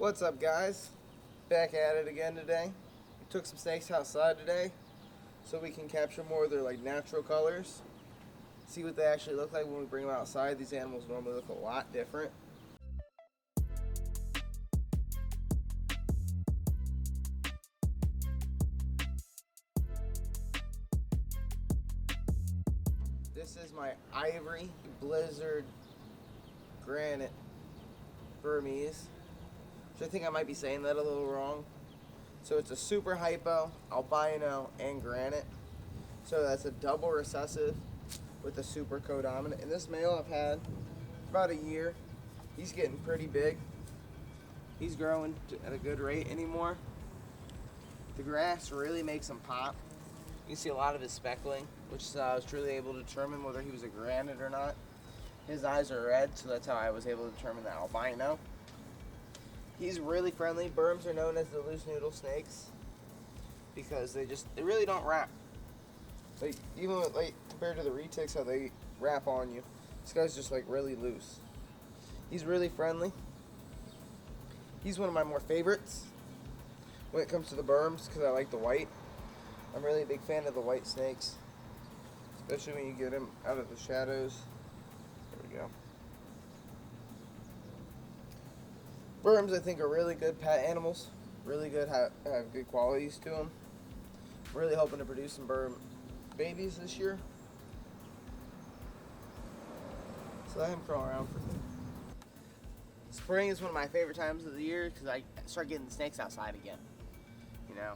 What's up, guys? Back at it again today. We took some snakes outside today so we can capture more of their natural colors. See what they actually look like when we bring them outside. These animals normally look a lot different. This is my ivory blizzard granite Burmese. So I think I might be saying that a little wrong. So it's a super hypo, albino, and granite. So that's a double recessive with a super codominant. And this male I've had about a year. He's getting pretty big. He's growing at a good rate anymore. The grass really makes him pop. You can see a lot of his speckling, which I was truly able to determine whether he was a granite or not. His eyes are red, so that's how I was able to determine the albino. He's really friendly. Burms are known as the loose noodle snakes because they really don't wrap. Even compared to the retics, how they wrap on you, this guy's just really loose. He's really friendly. He's one of my more favorites when it comes to the Burms because I like the white. I'm really a big fan of the white snakes, especially when you get them out of the shadows. There we go. Burms, I think, are really good pet animals. Really good, have good qualities to them. Really hoping to produce some Burm babies this year. So let him crawl around for me. Spring is one of my favorite times of the year because I start getting the snakes outside again. You know,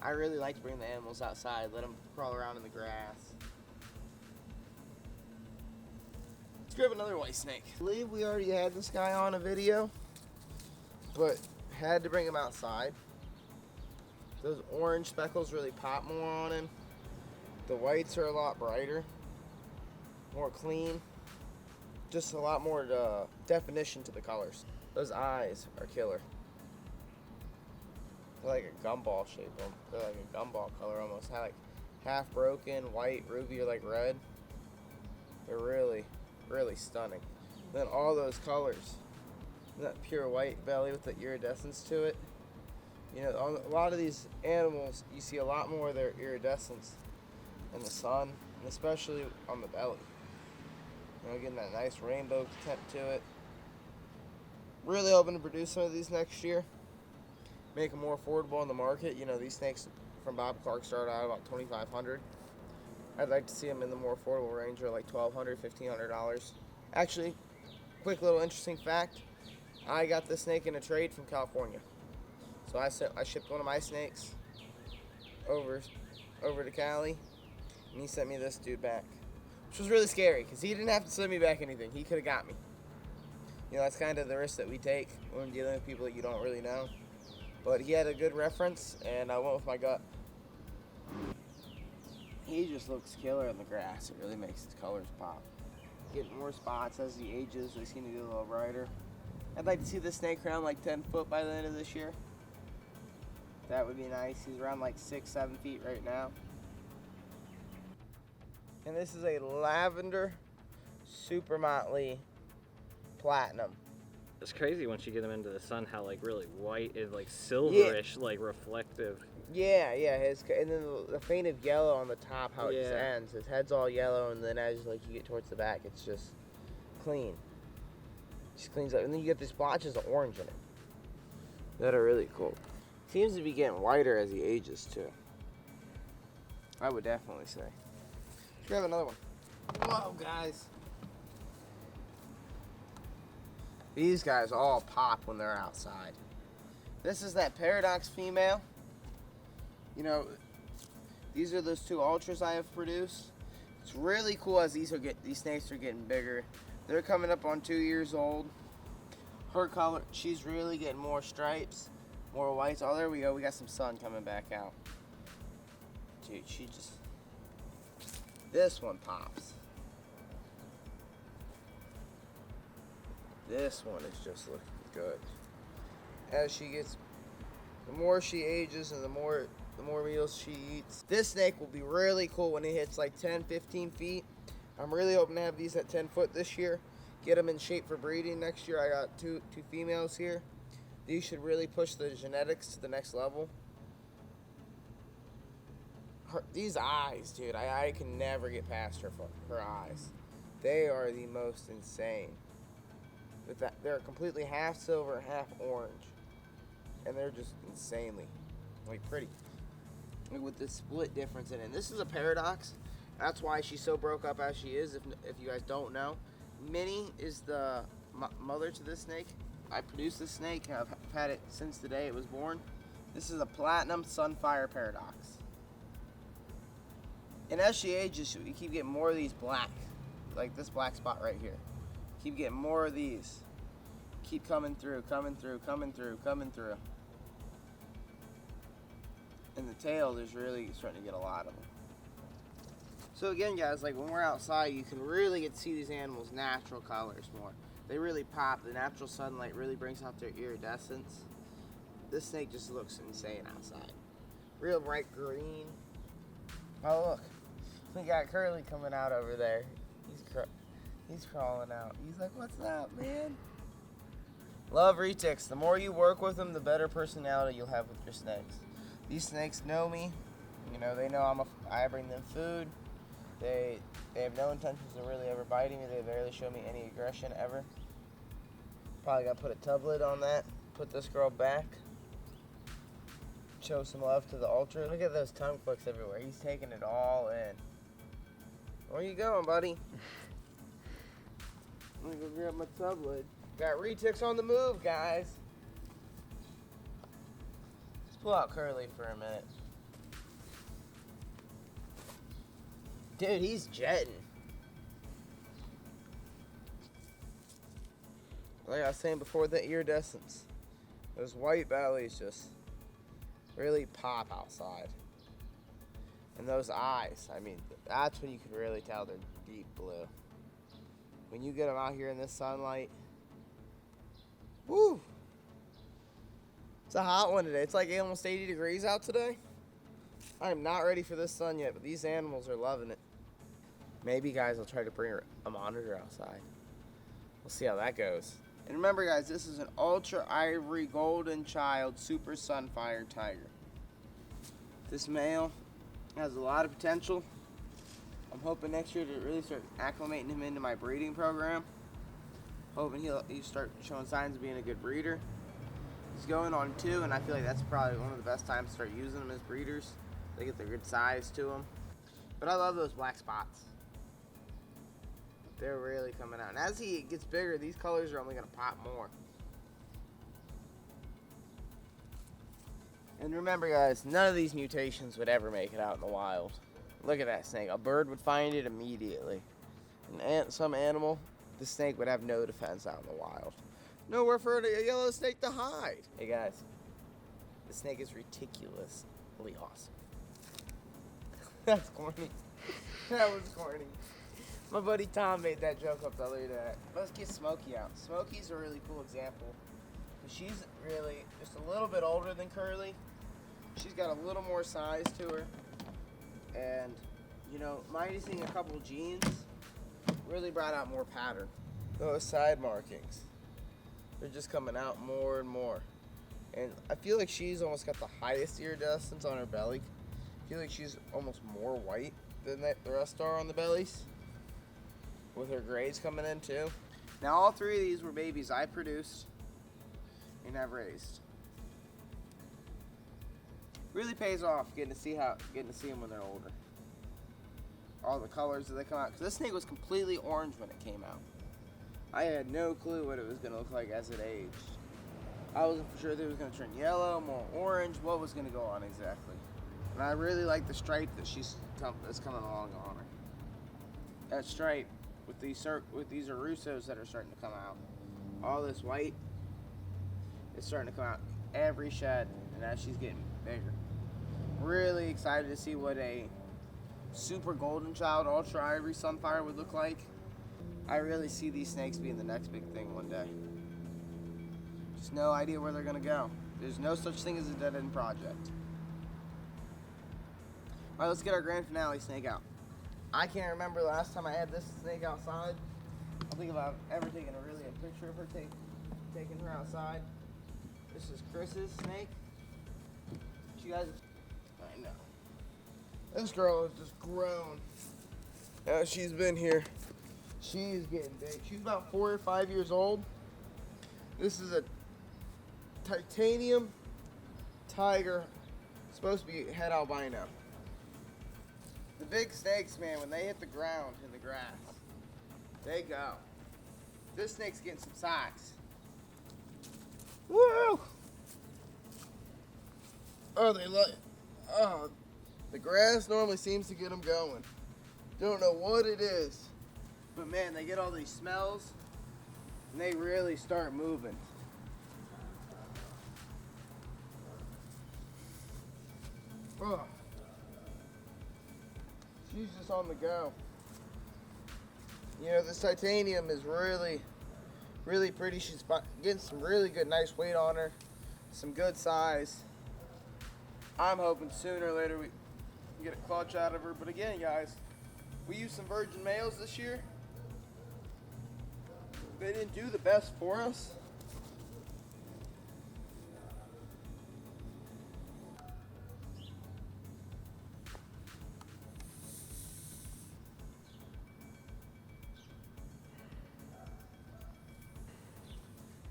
I really like to bring the animals outside, let them crawl around in the grass. Let's grab another white snake. I believe we already had this guy on a video, but had to bring him outside. Those orange speckles really pop more on him. The whites are a lot brighter, more clean, just a lot more definition to the colors. Those eyes are killer. They're like a gumball shape. They're like a gumball color almost. Half broken, white, ruby, or red. They're really, really stunning. Then all those colors. That pure white belly with the iridescence to it. You know, on a lot of these animals, you see a lot more of their iridescence in the sun, and especially on the belly. You know, getting that nice rainbow tint to it. Really hoping to produce some of these next year. Make them more affordable in the market. You know, these snakes from Bob Clark start out about $2,500. I'd like to see them in the more affordable range of $1,200, $1,500. Actually, quick little interesting fact. I got this snake in a trade from California. So I shipped one of my snakes over to Cali, and he sent me this dude back. Which was really scary, because he didn't have to send me back anything. He could have got me. You know, that's kind of the risk that we take when dealing with people that you don't really know. But he had a good reference, and I went with my gut. He just looks killer in the grass. It really makes his colors pop. Getting more spots as he ages. They seem to get a little brighter. I'd like to see this snake around 10 foot by the end of this year. That would be nice. He's around 6-7 feet right now. And this is a lavender super motley platinum. It's crazy once you get them into the sun how really white is silverish, reflective. Yeah. And then the faint of yellow on the top, how it just ends. His head's all yellow, and then as you get towards the back, it's just clean. Just cleans up, and then you get these splotches of orange in it that are really cool. Seems to be getting whiter as he ages too. I would definitely say. Let's grab another one. Whoa, guys! These guys all pop when they're outside. This is that paradox female. You know, these are those two ultras I have produced. It's really cool as these snakes are getting bigger. They're coming up on 2 years old. Her color, she's really getting more stripes, more whites. Oh, there we go. We got some sun coming back out. Dude, this one pops. This one is just looking good. As the more she ages and the more meals she eats. This snake will be really cool when it hits 10, 15 feet. I'm really hoping to have these at 10 foot this year. Get them in shape for breeding next year. I got two females here. These should really push the genetics to the next level. These eyes, dude, I can never get past her eyes. They are the most insane. They're completely half silver, half orange. And they're just insanely, like, pretty. Like, with this split difference in it. And this is a paradox. That's why she's so broke up as she is, if you guys don't know. Minnie is the mother to this snake. I produced this snake. I've had it since the day it was born. This is a platinum sunfire paradox. And as she ages, you keep getting more of these black. Like this black spot right here. Keep getting more of these. Keep coming through, coming through, coming through, coming through. In the tail, there's really starting to get a lot of them. So again, guys, like when we're outside, you can really get to see these animals' natural colors more. They really pop. The natural sunlight really brings out their iridescence. This snake just looks insane outside. Real bright green. Oh look, we got Curly coming out over there. He's crawling out. He's like, "What's up, man?" Love retics. The more you work with them, the better personality you'll have with your snakes. These snakes know me. You know, they know I bring them food. They have no intentions of really ever biting me. They barely show me any aggression ever. Probably got to put a tub lid on that. Put this girl back. Show some love to the ultra. Look at those tongue flicks everywhere. He's taking it all in. Where you going, buddy? I'm gonna go grab my tub lid. Got retics on the move, guys. Let's pull out Curly for a minute. Dude, he's jetting. Like I was saying before, the iridescence. Those white bellies just really pop outside. And those eyes, I mean, that's when you can really tell they're deep blue. When you get them out here in this sunlight, woo! It's a hot one today. It's like almost 80 degrees out today. I am not ready for this sun yet, but these animals are loving it. Maybe, guys, I'll try to bring a monitor outside. We'll see how that goes. And remember, guys, this is an ultra ivory golden child super sunfire tiger. This male has a lot of potential. I'm hoping next year to really start acclimating him into my breeding program. Hoping he'll start showing signs of being a good breeder. He's going on 2, and I feel like that's probably one of the best times to start using them as breeders. They get the good size to them. But I love those black spots. They're really coming out. And as he gets bigger, these colors are only going to pop more. And remember, guys, none of these mutations would ever make it out in the wild. Look at that snake. A bird would find it immediately. Some animal, the snake would have no defense out in the wild. Nowhere for a yellow snake to hide. Hey, guys, the snake is ridiculously awesome. That's corny. That was corny. My buddy Tom made that joke up the other day. Let's get Smokey out. Smokey's a really cool example. She's really just a little bit older than Curly. She's got a little more size to her. And, you know, minusing a couple genes really brought out more pattern. Those side markings, they're just coming out more and more. And I feel like she's almost got the highest iridescence on her belly. I feel like she's almost more white than the rest are on the bellies. With her grays coming in too. Now all 3 of these were babies I produced and have raised. Really pays off getting to see them when they're older. All the colors that they come out. Because this snake was completely orange when it came out. I had no clue what it was going to look like as it aged. I wasn't for sure if it was going to turn yellow, more orange, what was going to go on exactly. And I really like the stripe that's coming along on her. That stripe with these Arussos that are starting to come out. All this white is starting to come out every shed, and as she's getting bigger. Really excited to see what a super golden child ultra ivory sunfire would look like. I really see these snakes being the next big thing one day. Just no idea where they're gonna go. There's no such thing as a dead end project. All right, let's get our grand finale snake out. I can't remember the last time I had this snake outside. I don't think if I've ever taken a picture of her taking her outside. This is Chris's snake. You guys, I know. This girl has just grown. Now she's been here. She's getting big. She's about 4 or 5 years old. This is a titanium tiger, supposed to be head albino. The big snakes, man, when they hit the ground in the grass, they go. This snake's getting some size. Woo! Oh, the grass normally seems to get them going. Don't know what it is, but man, they get all these smells, and they really start moving. Oh. She's just on the go. You know, this titanium is really, really pretty. She's getting some really good, nice weight on her, some good size. I'm hoping sooner or later we can get a clutch out of her. But again, guys, we used some virgin males this year. They didn't do the best for us.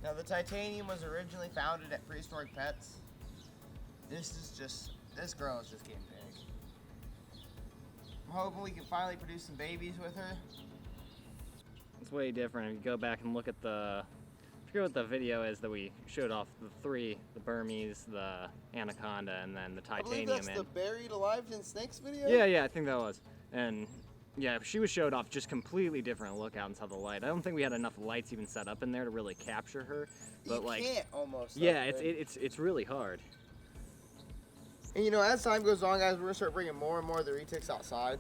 Now, the titanium was originally founded at Prehistoric Pets. This girl is just getting big. I'm hoping we can finally produce some babies with her. It's way different. If you go back and look at I forget what the video is that we showed off the three, the Burmese, the anaconda, and then the titanium. I believe that's the buried alive in snakes video? Yeah, I think that was. And yeah, she was showed off just completely different look out into the light. I don't think we had enough lights even set up in there to really capture her. But you can't almost. Yeah, it's really hard. And you know, as time goes on, guys, we're gonna start bringing more and more of the retics outside.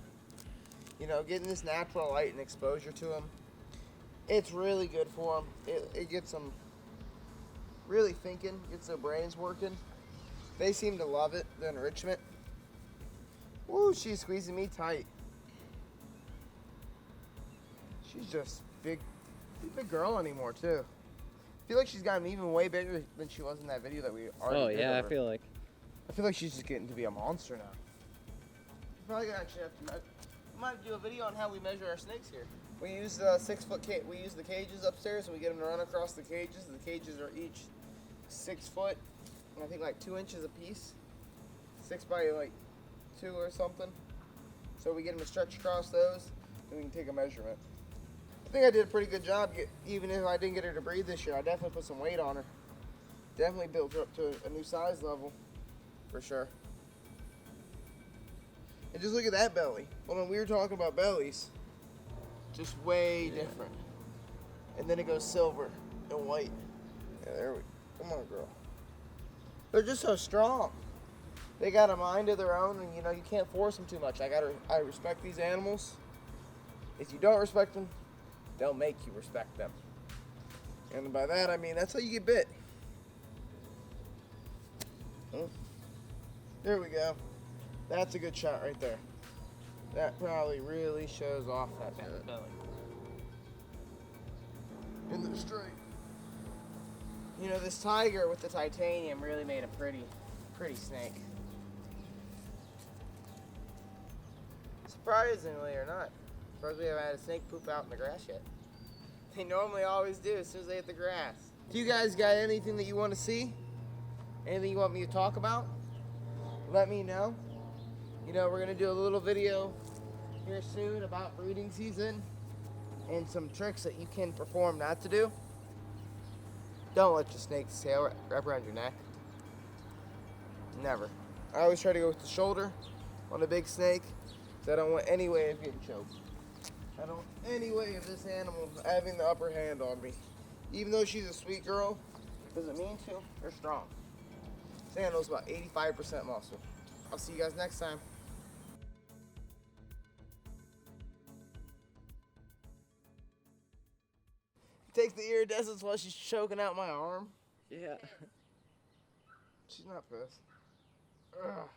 You know, getting this natural light and exposure to them. It's really good for them. It gets them really thinking, gets their brains working. They seem to love it, the enrichment. Woo, she's squeezing me tight. She's just big girl anymore too. I feel like she's gotten even way bigger than she was in that video that we already did. I feel like she's just getting to be a monster now. Probably gonna actually have to. We might do a video on how we measure our snakes here. We use the 6 foot we use the cages upstairs, and we get them to run across the cages. The cages are each 6 foot, and I think like 2 inches a piece, 6 by like 2 or something. So we get them to stretch across those, and we can take a measurement. I think I did a pretty good job. Even if I didn't get her to breed this year, I definitely put some weight on her. Definitely built her up to a new size level, for sure. And just look at that belly. Well, when we were talking about bellies, just way different. And then it goes silver and white. Yeah, there we go. Come on, girl. They're just so strong. They got a mind of their own, and you know, you can't force them too much. I respect these animals. If you don't respect them, they'll make you respect them. And by that, I mean, that's how you get bit. Oh. There we go. That's a good shot right there. That probably really shows off that belly. In the straight. You know, this tiger with the titanium really made a pretty snake. Surprisingly or not. Surprisingly, I haven't had a snake poop out in the grass yet. They normally always do as soon as they hit the grass. If you guys got anything that you want to see, anything you want me to talk about, let me know. You know, we're going to do a little video here soon about breeding season and some tricks that you can perform not to do. Don't let your snake's tail wrap around your neck. Never. I always try to go with the shoulder on a big snake because I don't want any way of getting choked. I don't want any way of this animal having the upper hand on me. Even though she's a sweet girl, doesn't mean to. They're strong. This animal's about 85% muscle. I'll see you guys next time. Take the iridescence while she's choking out my arm. Yeah. She's not pissed. Ugh.